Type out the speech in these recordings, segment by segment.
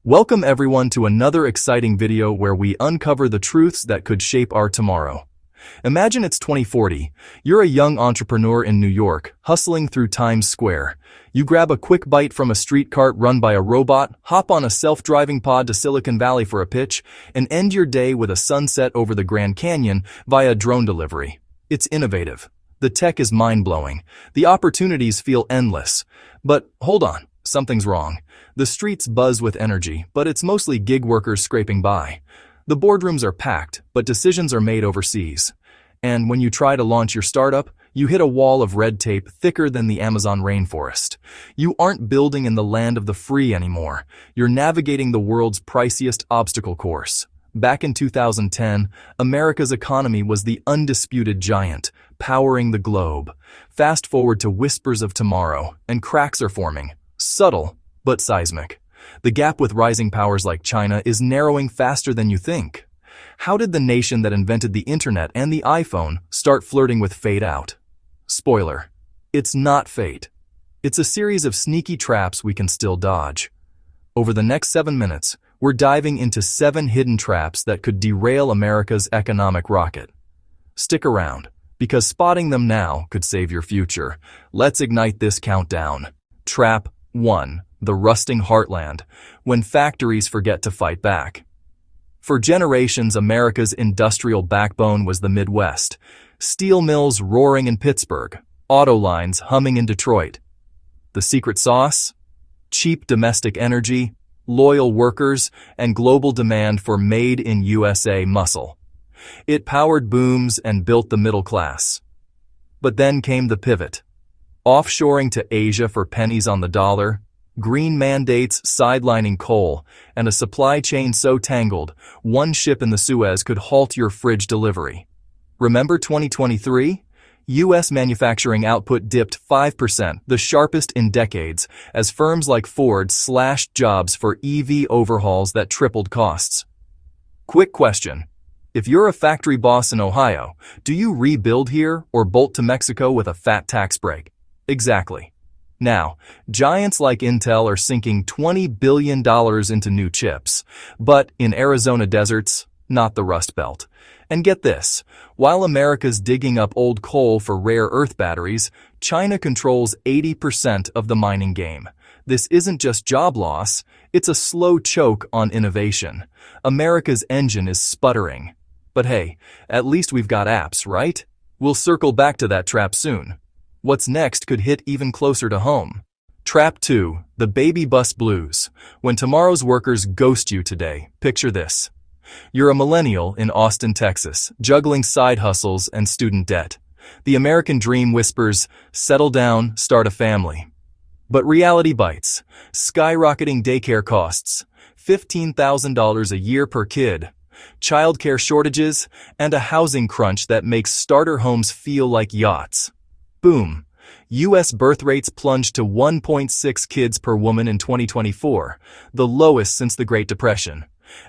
Welcome everyone to another exciting video where we uncover the truths that could shape our tomorrow. Imagine it's 2040. You're a young entrepreneur in New York, hustling through Times Square. You grab a quick bite from a street cart run by a robot, hop on a self-driving pod to Silicon Valley for a pitch, and end your day with a sunset over the Grand Canyon via drone delivery. It's innovative. The tech is mind-blowing. The opportunities feel endless. But hold on, something's wrong. The streets buzz with energy, but it's mostly gig workers scraping by. The boardrooms are packed, but decisions are made overseas. And when you try to launch your startup, you hit a wall of red tape thicker than the Amazon rainforest. You aren't building in the land of the free anymore. You're navigating the world's priciest obstacle course. Back in 2010, America's economy was the undisputed giant, powering the globe. Fast forward to whispers of tomorrow, and cracks are forming. Subtle, but seismic. The gap with rising powers like China is narrowing faster than you think. How did the nation that invented the internet and the iPhone start flirting with fate out? Spoiler, it's not fate. It's a series of sneaky traps we can still dodge. Over the next 7 minutes, we're diving into 7 hidden traps that could derail America's economic rocket. Stick around, because spotting them now could save your future. Let's ignite this countdown. Trap 1. The rusting heartland, when factories forget to fight back. For generations, America's industrial backbone was the Midwest. Steel mills roaring in Pittsburgh, auto lines humming in Detroit. The secret sauce? Cheap domestic energy, loyal workers, and global demand for made-in-USA muscle. It powered booms and built the middle class. But then came the pivot. Offshoring to Asia for pennies on the dollar, green mandates sidelining coal, and a supply chain so tangled, one ship in the Suez could halt your fridge delivery. Remember 2023? U.S. manufacturing output dipped 5%, the sharpest in decades, as firms like Ford slashed jobs for EV overhauls that tripled costs. Quick question. If you're a factory boss in Ohio, do you rebuild here or bolt to Mexico with a fat tax break? Exactly. Now, giants like Intel are sinking $20 billion into new chips, but in Arizona deserts, not the Rust Belt. And get this, while America's digging up old coal for rare earth batteries, China controls 80% of the mining game. This isn't just job loss, it's a slow choke on innovation. America's engine is sputtering. But hey, at least we've got apps, right? We'll circle back to that trap soon. What's next could hit even closer to home. Trap 2. The baby bus blues. When tomorrow's workers ghost you today, picture this. You're a millennial in Austin, Texas, juggling side hustles and student debt. The American dream whispers, settle down, start a family. But reality bites. Skyrocketing daycare costs, $15,000 a year per kid, childcare shortages, and a housing crunch that makes starter homes feel like yachts. Boom. U.S. birth rates plunged to 1.6 kids per woman in 2024, the lowest since the Great Depression.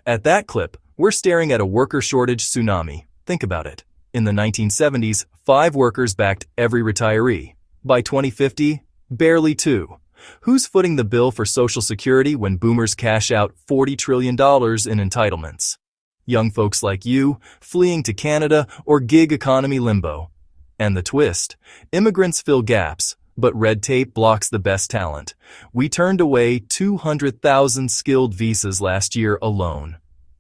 At that clip, we're staring at a worker shortage tsunami. Think about it. In the 1970s, 5 workers backed every retiree. By 2050, barely 2. Who's footing the bill for Social Security when boomers cash out $40 trillion in entitlements? Young folks like you, fleeing to Canada or gig economy limbo. And the twist, immigrants fill gaps, but red tape blocks the best talent. We turned away 200,000 skilled visas last year alone.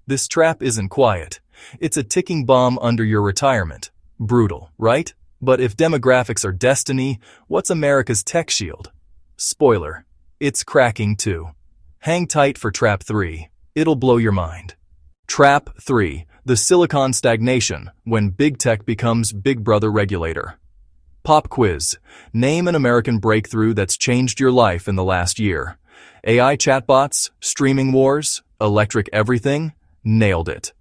This trap isn't quiet. It's a ticking bomb under your retirement. Brutal, right? But if demographics are destiny, what's America's tech shield? Spoiler, it's cracking too. Hang tight for Trap 3. It'll blow your mind. Trap 3. The silicon stagnation, when big tech becomes Big Brother regulator. Pop quiz. Name an American breakthrough that's changed your life in the last year. AI chatbots, streaming wars, electric everything? Nailed it.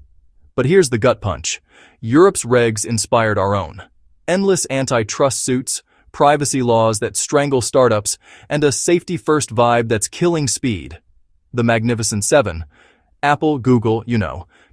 But here's the gut punch. Europe's regs inspired our own. Endless antitrust suits, privacy laws that strangle startups, and a safety-first vibe that's killing speed. The Magnificent Seven. Apple, Google,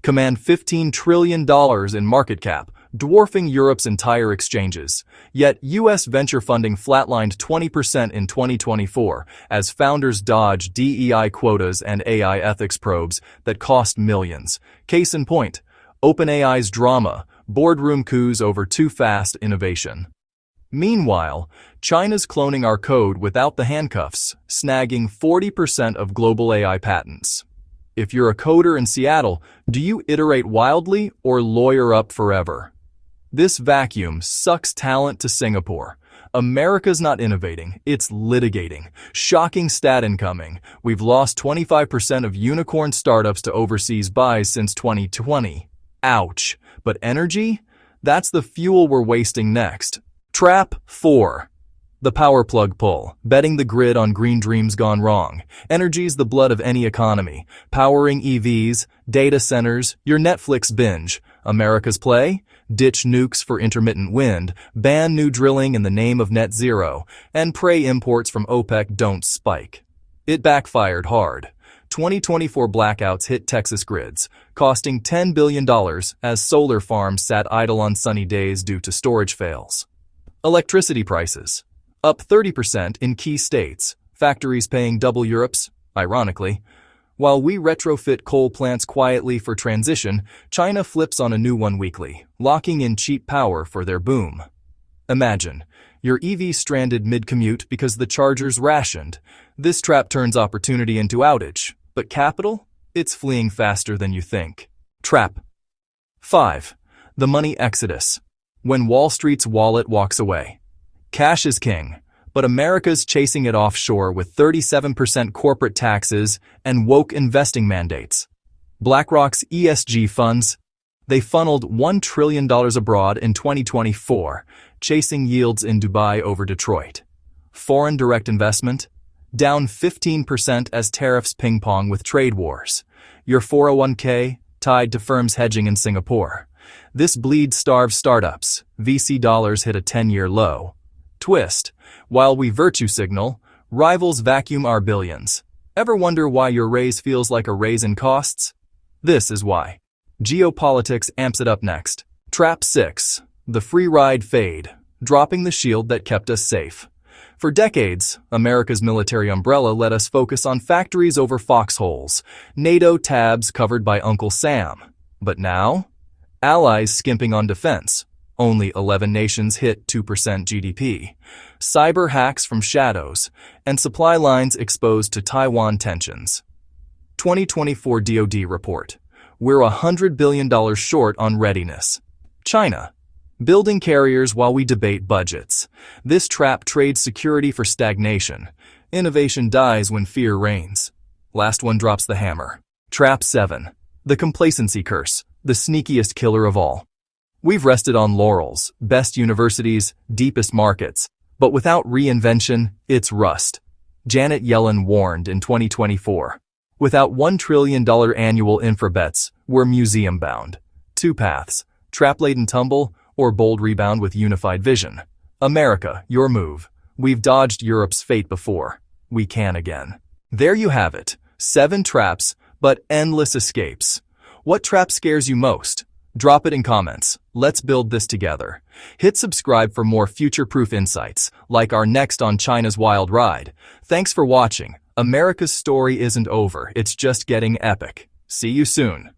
command $15 trillion in market cap, dwarfing Europe's entire exchanges. Yet, U.S. venture funding flatlined 20% in 2024 as founders dodge DEI quotas and AI ethics probes that cost millions. Case in point, OpenAI's drama, boardroom coups over too fast innovation. Meanwhile, China's cloning our code without the handcuffs, snagging 40% of global AI patents. If you're a coder in Seattle, do you iterate wildly or lawyer up forever? This vacuum sucks talent to Singapore. America's not innovating, it's litigating. Shocking stat incoming. We've lost 25% of unicorn startups to overseas buys since 2020. Ouch. But energy? That's the fuel we're wasting next. Trap 4. The power plug pull, betting the grid on green dreams gone wrong. Energy's the blood of any economy. Powering EVs, data centers, your Netflix binge. America's play? Ditch nukes for intermittent wind, ban new drilling in the name of net zero, and pray imports from OPEC don't spike. It backfired hard. 2024 blackouts hit Texas grids, costing $10 billion as solar farms sat idle on sunny days due to storage fails. Electricity prices, up 30% in key states, factories paying double Europe's, ironically. While we retrofit coal plants quietly for transition, China flips on a new one weekly, locking in cheap power for their boom. Imagine, your EV stranded mid-commute because the charger's rationed. This trap turns opportunity into outage, but capital? It's fleeing faster than you think. Trap 5. The money exodus. When Wall Street's wallet walks away. Cash is king, but America's chasing it offshore with 37% corporate taxes and woke investing mandates. BlackRock's ESG funds, they funneled $1 trillion abroad in 2024, chasing yields in Dubai over Detroit. Foreign direct investment, down 15% as tariffs ping-pong with trade wars. Your 401k, tied to firms hedging in Singapore. This bleed starves startups. VC dollars hit a 10-year low. Twist. While we virtue signal, rivals vacuum our billions. Ever wonder why your raise feels like a raise in costs? This is why. Geopolitics amps it up next. Trap 6. The free ride fade, dropping the shield that kept us safe. For decades, America's military umbrella let us focus on factories over foxholes, NATO tabs covered by Uncle Sam. But now? Allies skimping on defense. Only 11 nations hit 2% GDP. Cyber hacks from shadows, and supply lines exposed to Taiwan tensions. 2024 DoD report. We're $100 billion short on readiness. China. Building carriers while we debate budgets. This trap trades security for stagnation. Innovation dies when fear reigns. Last one drops the hammer. Trap 7. The complacency curse. The sneakiest killer of all. We've rested on laurels, best universities, deepest markets, but without reinvention, it's rust. Janet Yellen warned in 2024. Without $1 trillion annual infra bets, we're museum-bound. Two paths, trap-laden tumble or bold rebound with unified vision. America, your move. We've dodged Europe's fate before. We can again. There you have it. 7 traps, but endless escapes. What trap scares you most? Drop it in comments. Let's build this together. Hit subscribe for more future-proof insights, like our next on China's wild ride. Thanks for watching. America's story isn't over, it's just getting epic. See you soon.